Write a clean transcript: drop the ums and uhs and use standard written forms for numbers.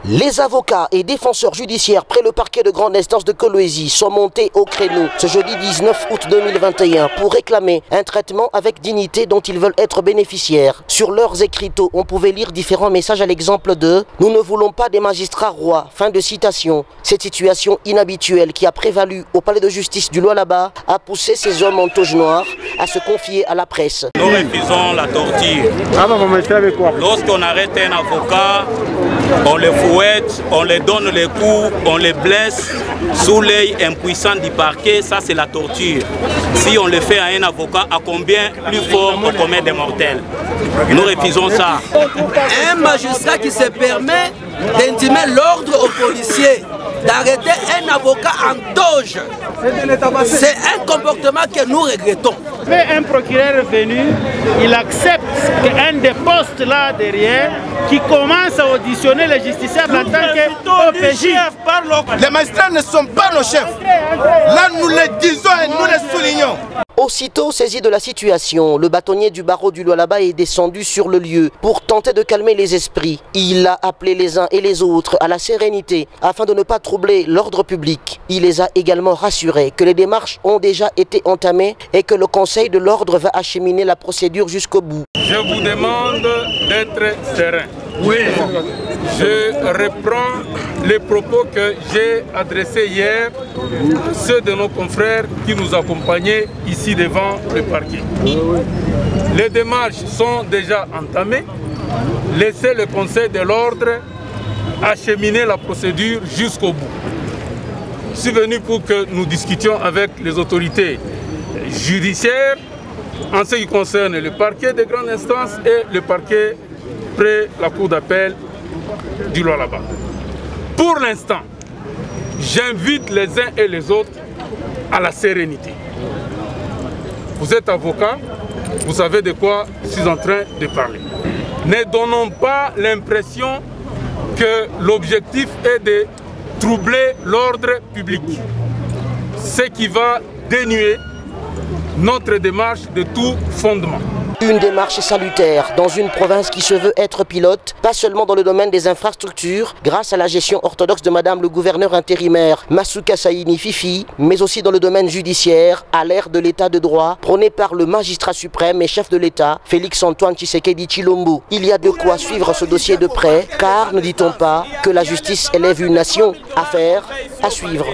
Les avocats et défenseurs judiciaires près le parquet de grande instance de Kolwezi sont montés au créneau ce jeudi 19 août 2021 pour réclamer un traitement avec dignité dont ils veulent être bénéficiaires. Sur leurs écriteaux, on pouvait lire différents messages à l'exemple de « Nous ne voulons pas des magistrats rois ». Fin de citation. Cette situation inhabituelle qui a prévalu au palais de justice du Lualaba a poussé ces hommes en toge noire à se confier à la presse. Nous refusons la torture. Lorsqu'on arrête un avocat, on le fouette, on le donne les coups, on le blesse sous l'œil impuissant du parquet, ça c'est la torture. Si on le fait à un avocat, à combien plus fort on commet des mortels? Nous refusons ça. Un magistrat qui se permet d'intimer l'ordre aux policiers d'arrêter un avocat en toge, c'est un comportement que nous regrettons. Un procureur est venu, il accepte qu'un des postes là derrière, qui commence à auditionner les justiciables en tant qu'OPJ. Les magistrats ne sont pas nos chefs. Là, nous le disons et nous le soulignons. Aussitôt saisi de la situation, le bâtonnier du barreau du Lualaba est descendu sur le lieu pour tenter de calmer les esprits. Il a appelé les uns et les autres à la sérénité afin de ne pas troubler l'ordre public. Il les a également rassurés que les démarches ont déjà été entamées et que le Conseil de l'ordre va acheminer la procédure jusqu'au bout. Je vous demande d'être serein. Oui. Je reprends les propos que j'ai adressés hier, ceux de nos confrères qui nous accompagnaient ici devant le parquet. Les démarches sont déjà entamées. Laissez le Conseil de l'ordre acheminer la procédure jusqu'au bout. Je suis venu pour que nous discutions avec les autorités judiciaires en ce qui concerne le parquet de grande instance et le parquet près la cour d'appel du Lualaba. Pour l'instant, j'invite les uns et les autres à la sérénité. Vous êtes avocat, vous savez de quoi je suis en train de parler. Ne donnons pas l'impression que l'objectif est de troubler l'ordre public, ce qui va dénuer notre démarche de tout fondement. Une démarche salutaire dans une province qui se veut être pilote, pas seulement dans le domaine des infrastructures, grâce à la gestion orthodoxe de Madame le gouverneur intérimaire Masuka Saini Fifi, mais aussi dans le domaine judiciaire, à l'ère de l'état de droit, prôné par le magistrat suprême et chef de l'État, Félix-Antoine Tshisekedi Tshilombo. Il y a de quoi suivre ce dossier de près, car ne dit-on pas que la justice élève une nation? Affaire à suivre.